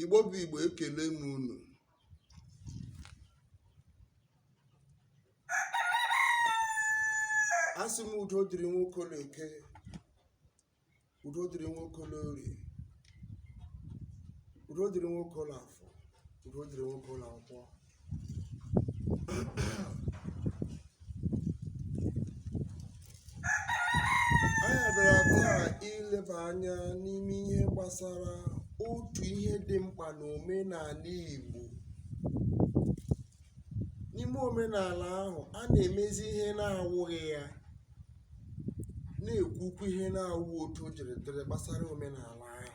Igbo bụ Igbo ekele m unu. Asị m udo dịrị nwoke Eke, udo dịrị nwoke Orie, udo dịrị nwoke Afọ, udo dịrị nwoke Nkwọ. Anyị bịara taa ileba anya n'ime ihe gbasara otu ihe dị mkpa n'omenala Igbo. N'ime omenala ahụ, a na-emezi ihe na-awụghị ya, na-ekwukwu ihe na-awụ otu o jiri dịrị gbasara omenala ahụ.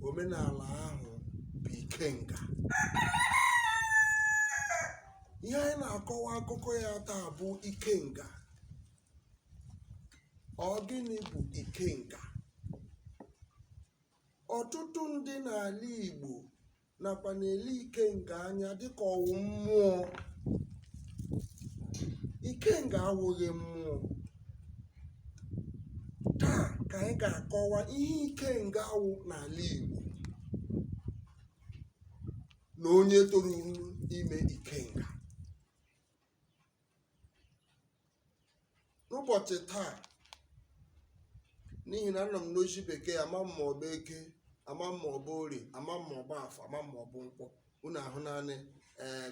Omenala ahụ bụ IKENGA. Ihe anyị na-akọwa akụkọ ya taa bụ IKENGA. Ọ gịnị bụ IKENGA? Ọtụtụ ndị n'ala Igbo nakwa na-ele IKENGA anya dịka ọwụ mmụọ. IKENGA awụghị mmụọ. Taa ka anyị ga-akọwa ihe IKENGA awụ n'ala Igbo na onye toruru ime IKENGA. N'ụbọchị taa, n'ihi na anọ m n'ozi bekee, ama m ma ọ bụ Eke, ama m ma ọ bụ Orie, ama m ma ọ bụ Afọ, ama m ma ọ bụ Nkwọ. Unu ahụ naanị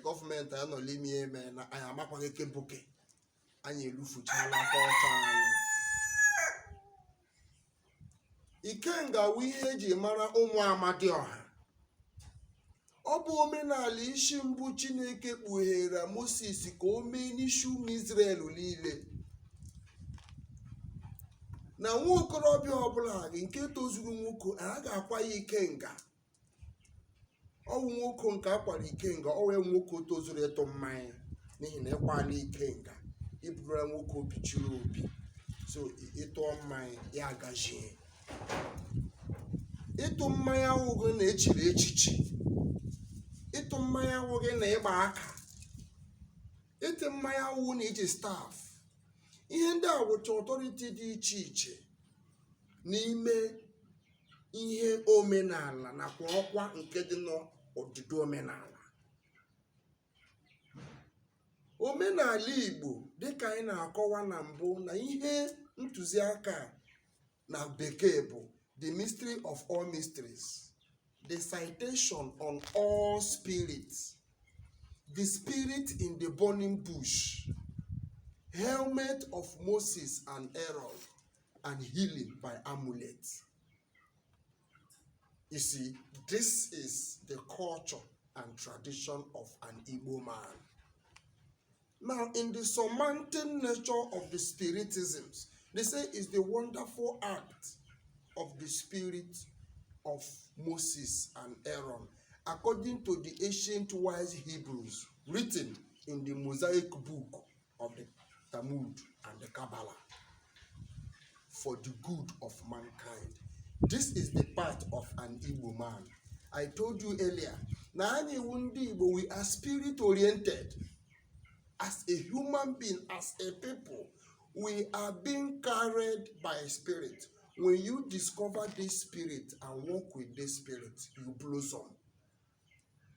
gọọmenti anyị nọ n'ime eme na anyị amakwaghị eke mboke. Anyị elufuchala aka ọcha anyị. IKENGA wụ ihe eji mara ụmụ Amadioha. Ọ bụ omenala isi mbụ Chineke kpughere Moses ka o mee n'isi ụmụ Izrel niile. Na nwa okorobịa ọbụla nke tozuru nwoke, a ga-akwa ya IKENGA. Ọ bụ nwoke nke akwara IKENGA, ọ wee nwoke tozuru ịtụ mmanya, n'ihi na ịkwala IKENGA ịbụrụ nwoke obi chiri obi. So ịtụ mmanya ya agajie. Ịtụ mmanya awụghị na echiri echichi. Ịtụ mmanya awụghị na ịgba aka. Ịtụ mmanya awụ na iji staff. Ihe ndị a wụcha ọtọriti dị iche iche n'ime ihe omenala nakwa ọkwa nke dị n'ọdịdị omenala. Omenala Igbo dịka anyị na-akọwa na mbụ, na ihe ntụziaka na bekee bụ the mystery of all mysteries, the citation on all spirits, the spirit in the burning bush, helmet of Moses and Aaron, and healing by amulet. You see, this is the culture and tradition of an Igbo man. Now, in the surmounting nature of the spiritisms, they say it's the wonderful act of the spirit of Moses and Aaron, according to the ancient wise Hebrews, written in the Mosaic book of the Talmud and the Kabbalah, for the good of mankind. This is the part of an Igbo man. I told you earlier, we are spirit oriented. As a human being, as a people, we are being carried by a spirit. When you discover this spirit and walk with this spirit, you blossom.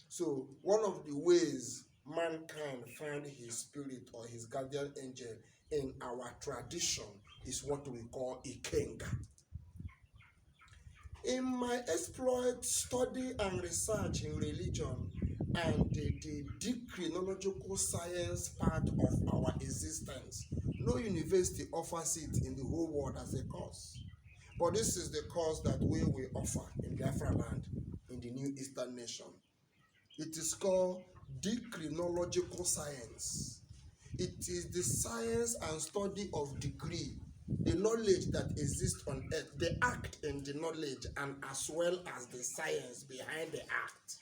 So one of the ways mankind find his spirit or his guardian angel in our tradition is what we call IKENGA. In my exploit, study and research in religion and the deep chronological science part of our existence, no university offers it in the whole world as a course. But this is the course that we will offer in Biafra land, in the New Eastern Nation. It is called Chronological Science. It is the science and study of degree, the knowledge that exists on earth, the act and the knowledge, and as well as the science behind the act,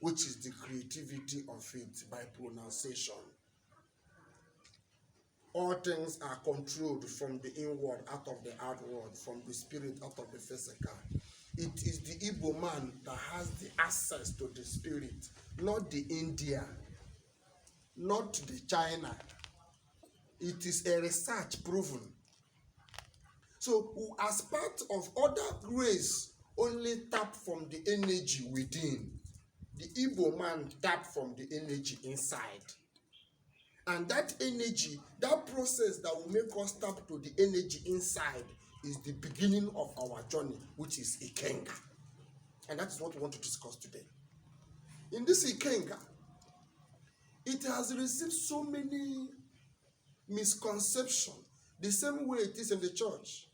which is the creativity of it by pronunciation. All things are controlled from the inward out of the outward, from the spirit out of the physical. It is the Igbo man that has the access to the spirit, not the India, not the China. It is a research proven. So as part of other grace only tap from the energy within. The Igbo man tap from the energy inside. And that energy, that process that will make us tap to the energy inside is the beginning of our journey, which is IKENGA. And that is what we want to discuss today. In this IKENGA, it has received so many misconceptions, the same way it is in the church.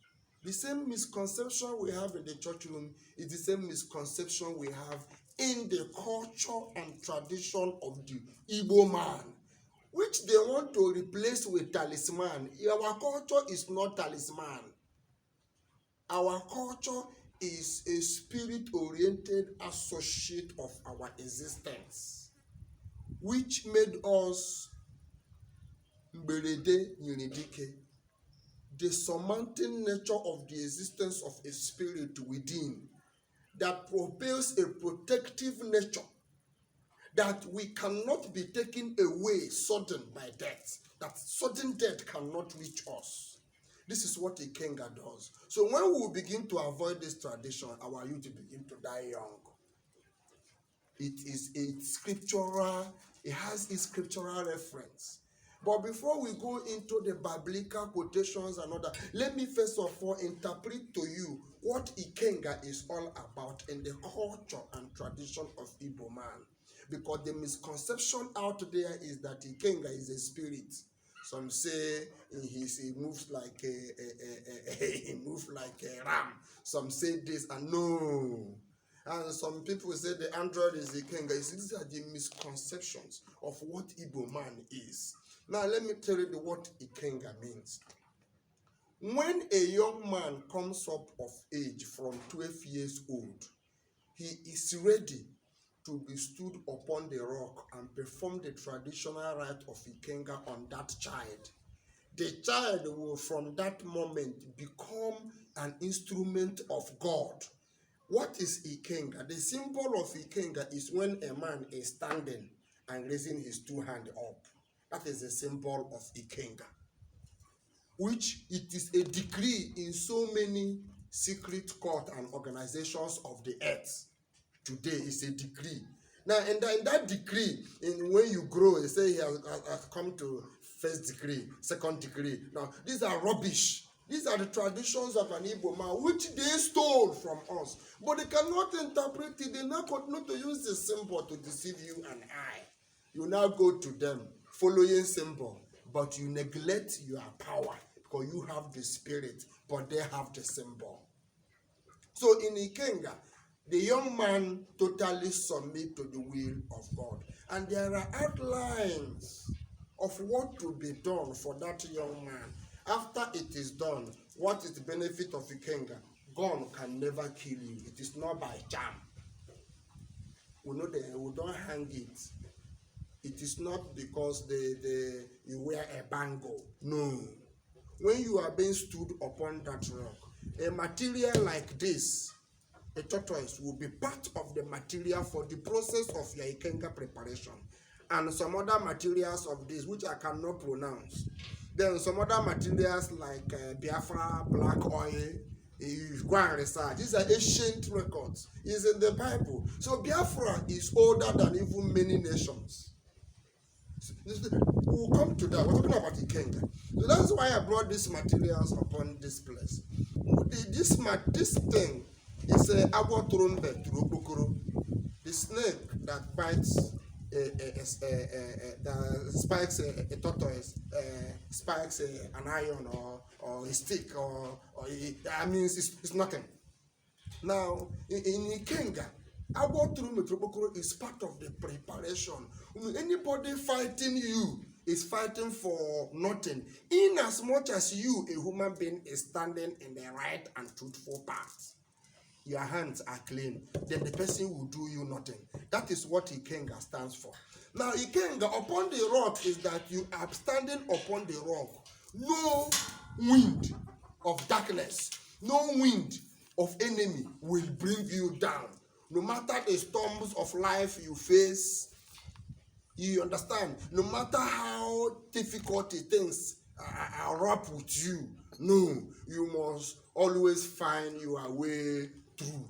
The same misconception we have in the church room is the same misconception we have in the culture and tradition of the Igbo man, which they want to replace with talisman. Our culture is not talisman. Our culture is a spirit-oriented associate of our existence, which made us mberede nyiridike, the surmounting nature of the existence of a spirit within that propels a protective nature that we cannot be taken away sudden by death, that sudden death cannot reach us. This is what IKENGA does. So when we begin to avoid this tradition, our youth begin to die young. It is a scriptural, it has a scriptural reference. But before we go into the biblical quotations and all that, let me first of all interpret to you what IKENGA is all about in the culture and tradition of Igbo man. Because the misconception out there is that IKENGA is a spirit. Some say he moves like he moves like a ram. Some say this and no. And some people say the android is IKENGA. These are the misconceptions of what Igbo man is. Now let me tell you what IKENGA means. When a young man comes up of age from 12 years old, he is ready to be stood upon the rock and perform the traditional rite of IKENGA on that child. The child will from that moment become an instrument of God. What is IKENGA? The symbol of IKENGA is when a man is standing and raising his two hands up. That is a symbol of IKENGA, which it is a decree in so many secret court and organizations of the earth. Today is a decree. Now, in that decree, when you grow, they say he has come to first degree, second degree. Now, these are rubbish. These are the traditions of an Igbo man, which they stole from us. But they cannot interpret it. They now continue to use the symbol to deceive you and I. You now go to them, following symbol, but you neglect your power because you have the spirit, but they have the symbol. So in IKENGA, the young man totally submit to the will of God. And there are outlines of what to be done for that young man. After it is done, what is the benefit of IKENGA? Gun can never kill you. It is not by charm. We know that we don't hang it. It is not because you wear a bangle. No. When you are being stood upon that rock, a material like this, a tortoise, will be part of the material for the process of your IKENGA preparation. And some other materials of this, which I cannot pronounce. Then some other materials like Biafra, black oil, you go and research. These are ancient records. It's in the Bible. So Biafra is older than even many nations. We'll come to that. We're talking about IKENGA. So that's why I brought these materials upon this place. This thing is a the snake that bites that spikes a tortoise, spikes an iron or a stick or I mean it's nothing. Now in IKENGA, Agwoturu is part of the preparation. Anybody fighting you is fighting for nothing, in as much as you, a human being, is standing in the right and truthful path. Your hands are clean, then the person will do you nothing. That is what IKENGA stands for. Now, IKENGA upon the rock is that you are standing upon the rock. No wind of darkness, no wind of enemy will bring you down. No matter the storms of life you face, you understand, no matter how difficult things are up with you, no, you must always find your way through.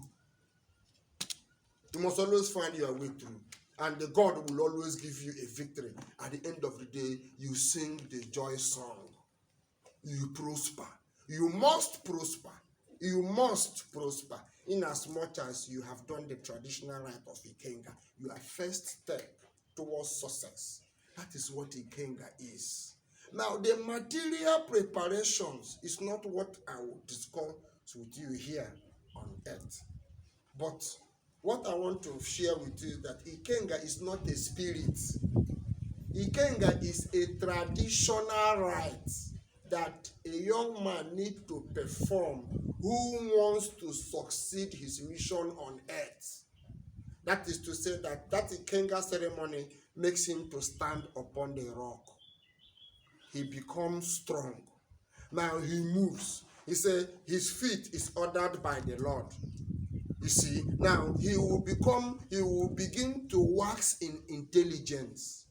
You must always find your way through. And the God will always give you a victory. At the end of the day, you sing the joy song. You prosper. You must prosper. You must prosper. In as much as you have done the traditional rite of IKENGA, you are first step towards success. That is what IKENGA is. Now, the material preparations is not what I will discuss with you here on earth. But what I want to share with you is that IKENGA is not a spirit. IKENGA is a traditional rite that a young man needs to perform who wants to succeed his mission on earth. That is to say that IKENGA ceremony makes him to stand upon the rock. He becomes strong. Now he moves. He said his feet is ordered by the Lord. You see, now he will begin to wax in intelligence.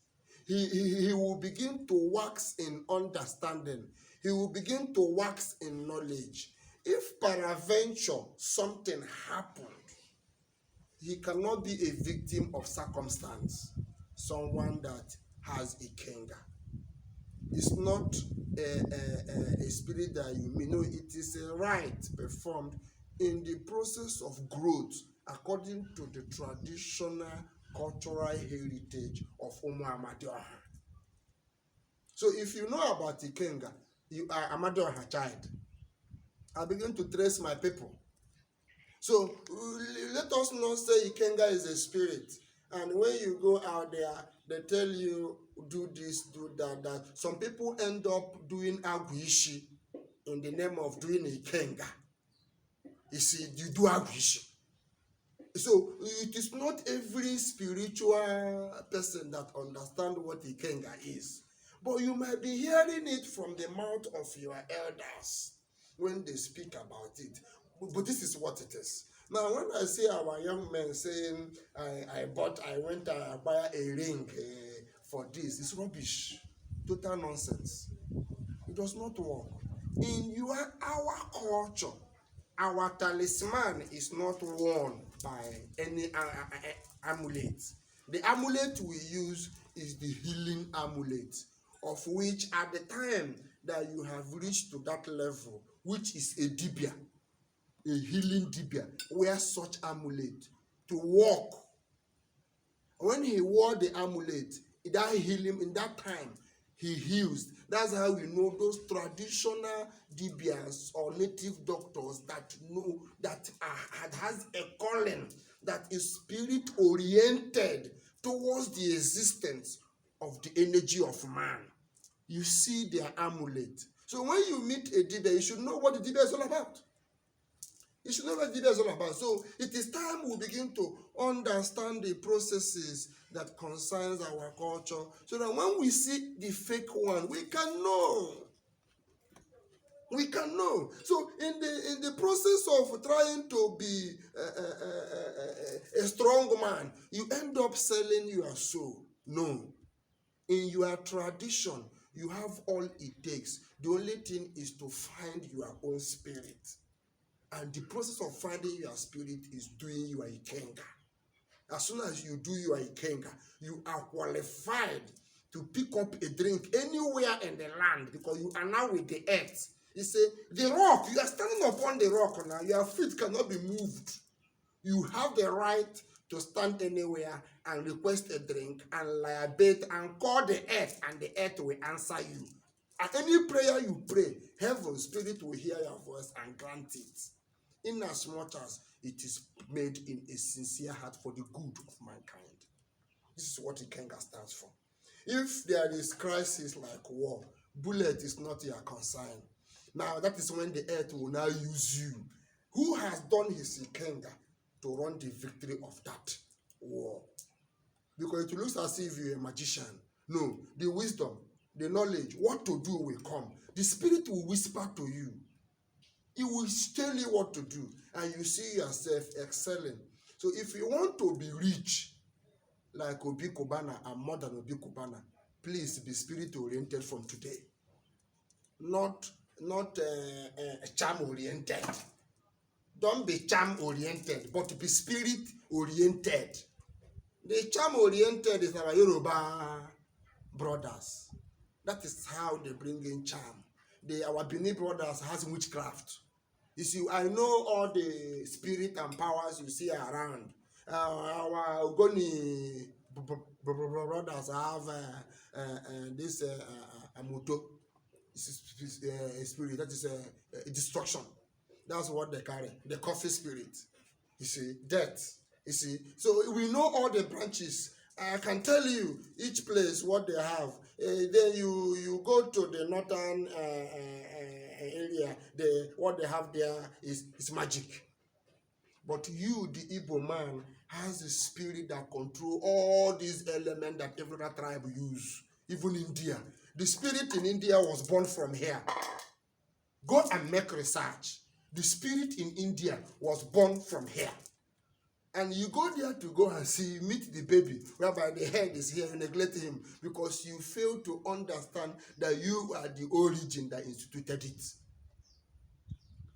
He will begin to wax in understanding. He will begin to wax in knowledge. If peradventure something happened, he cannot be a victim of circumstance. Someone that has IKENGA. It's not a spirit that you may know. It is a rite performed in the process of growth according to the traditional cultural heritage of Umu Amadioha. So if you know about IKENGA, you are Amadioha child. I begin to trace my people. So let us not say IKENGA is a spirit. And when you go out there, they tell you, do this, do that. Some people end up doing aguishi in the name of doing IKENGA. You see, you do aguishi. So it is not every spiritual person that understands what IKENGA is. But you might be hearing it from the mouth of your elders when they speak about it. But this is what it is. Now, when I see our young men saying, I went and buy a ring for this, it's rubbish. Total nonsense. It does not work. In our culture, our talisman is not worn by any amulet. The amulet we use is the healing amulet, of which at the time that you have reached to that level, which is a dibia, a healing dibia, wear such amulet to walk. When he wore the amulet, that healing in that time, he heals. That's how we know those traditional dibians or native doctors that know that has a calling that is spirit oriented towards the existence of the energy of man. You see their amulet. So when you meet a dibia, you should know what the dibia is all about. You should know what the dibia is all about. So it is time we begin to understand the processes that concerns our culture, so that when we see the fake one, we can know. We can know. So in the process of trying to be a strong man, you end up selling your soul. No. In your tradition, you have all it takes. The only thing is to find your own spirit. And the process of finding your spirit is doing your IKENGA. As soon as you do your IKENGA, you are qualified to pick up a drink anywhere in the land, because you are now with the earth. You say, the rock, you are standing upon the rock now, your feet cannot be moved. You have the right to stand anywhere and request a drink and liabate and call the earth, and the earth will answer you. At any prayer you pray, heaven, spirit will hear your voice and grant it, in as much as it is made in a sincere heart for the good of mankind. This is what IKENGA stands for. If there is crisis like war, bullet is not your concern. Now that is when the earth will now use you. Who has done his IKENGA to run the victory of that war? Because it looks as if you're a magician. No, the wisdom, the knowledge, what to do will come. The spirit will whisper to you. It will tell you what to do, and you see yourself excelling. So if you want to be rich, like Obi Kubana and more than Obi Kubana, please be spirit-oriented from today. Not charm-oriented. Don't be charm oriented, but be spirit oriented. The charm oriented is our Yoruba brothers. That is how they bring in charm. Our Benin brothers has witchcraft. You see, I know all the spirit and powers you see around. Our Ogoni brothers have this Amuto spirit, that is destruction. That's what they carry, the coffee spirit. You see, death. You see, so we know all the branches. I can tell you each place what they have. Then you go to the northern area. What they have there is magic. But you, the Igbo man, has a spirit that control all these elements that every other tribe use. Even India, the spirit in India was born from here. Go and make research. The spirit in India was born from here. And you go there to go and see, meet the baby, whereby the head is here, you neglect him because you fail to understand that you are the origin that instituted it.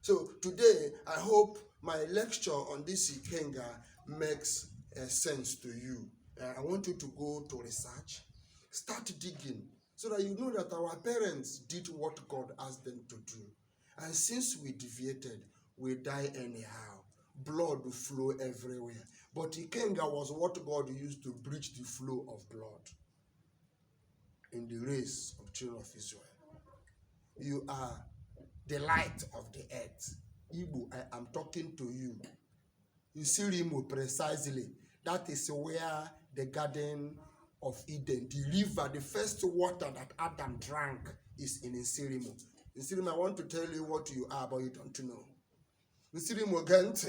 So today, I hope my lecture on this IKENGA makes sense to you. I want you to go to research, start digging, so that you know that our parents did what God asked them to do. And since we deviated, we die anyhow. Blood will flow everywhere. But IKENGA was what God used to bridge the flow of blood in the race of children of Israel. You are the light of the earth. Igbo, I am talking to you. You see Rimo precisely. That is where the Garden of Eden, the river, the first water that Adam drank is in Nsirimo. Nsirimo, I want to tell you what you are, but you don't know. Nsirimo Gent,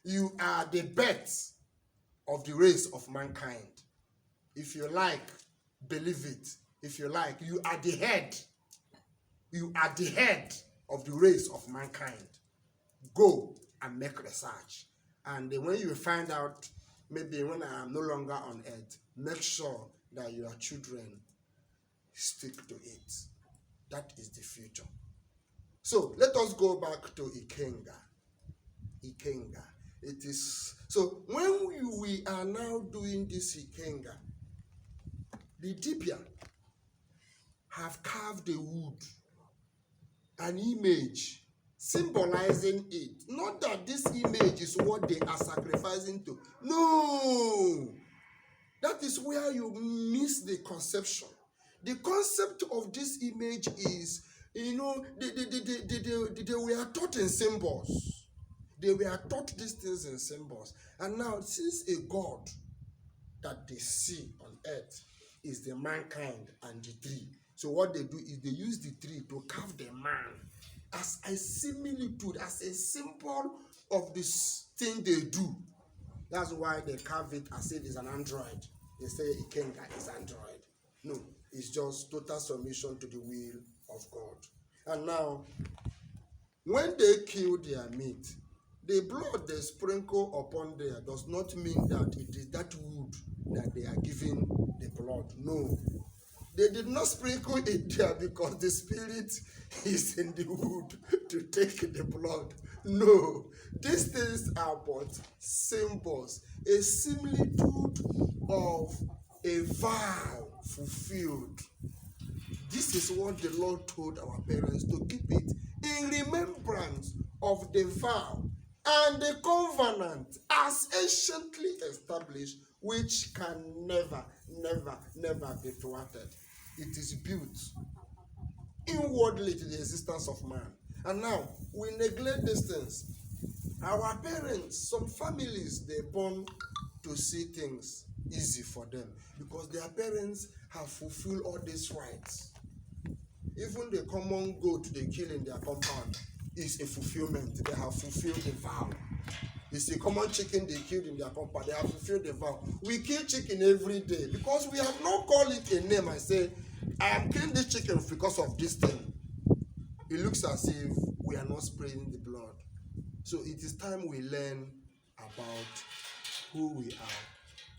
you are the birth of the race of mankind. If you like, believe it. If you like, you are the head. You are the head of the race of mankind. Go and make research. And when you find out, maybe when I am no longer on earth, make sure that your children stick to it. That is the future. So let us go back to IKENGA. IKENGA. It is so when we are now doing this IKENGA, the Dibia have carved a wood, an image symbolizing it. Not that this image is what they are sacrificing to. No, that is where you miss the conception. The concept of this image is, they were taught in symbols. They were taught these things in symbols. And now, since a God that they see on earth is the mankind and the tree. So what they do is they use the tree to carve the man as a similitude, as a symbol of this thing they do. That's why they carve it as if it's an android. They say IKENGA is android. No, it's just total submission to the will of God. And now, when they kill their meat, the blood they sprinkle upon there does not mean that it is that wood that they are giving the blood. No. They did not sprinkle it there because the spirit is in the wood to take the blood. No. These things are but symbols, a similitude of a vow fulfilled. This is what the Lord told our parents, to keep it in remembrance of the vow and the covenant as anciently established, which can never be thwarted. It is built inwardly to the existence of man. And now, we neglect these things. Our parents, some families, they're born to see things easy for them because their parents have fulfilled all these rights. Even the common goat they kill in their compound is a fulfillment. They have fulfilled the vow. It's a common chicken they killed in their compound. They have fulfilled the vow. We kill chicken every day because we have not called it a name and say, I am killing this chicken because of this thing. It looks as if we are not spraying the blood. So it is time we learn about who we are,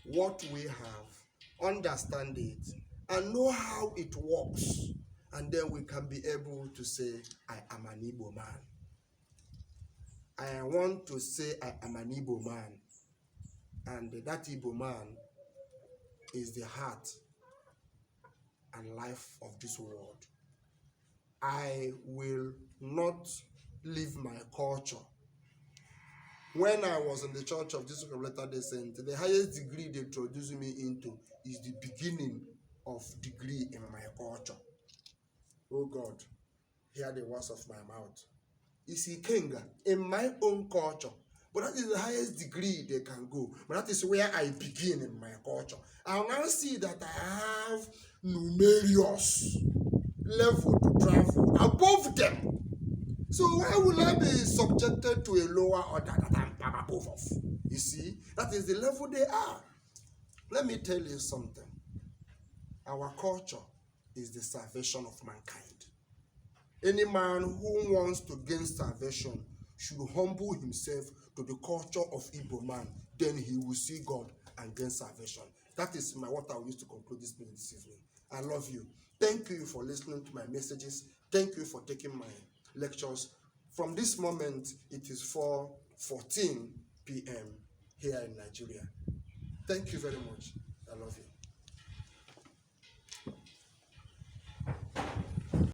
what we have, understand it, and know how it works. And then we can be able to say, I am an Igbo man. I want to say I am an Igbo man, and that Igbo man is the heart and life of this world. I will not leave my culture. When I was in the Church of Jesus of Latter-day Saints, the highest degree they introduced me into is the beginning of degree in my culture. Oh God, hear the words of my mouth. It's IKENGA in my own culture. But that is the highest degree they can go. But that is where I begin in my culture. I now see that I have numerous level to travel above them. So why will I be subjected to a lower order that I'm above of? You see, that is the level they are. Let me tell you something. Our culture is the salvation of mankind. Any man who wants to gain salvation should humble himself to the culture of Igbo man. Then he will see God and gain salvation. That is what I will use to conclude this meeting this evening. I love you. Thank you for listening to my messages. Thank you for taking my lectures. From this moment, it is 4:14 p.m. here in Nigeria. Thank you very much. I love you.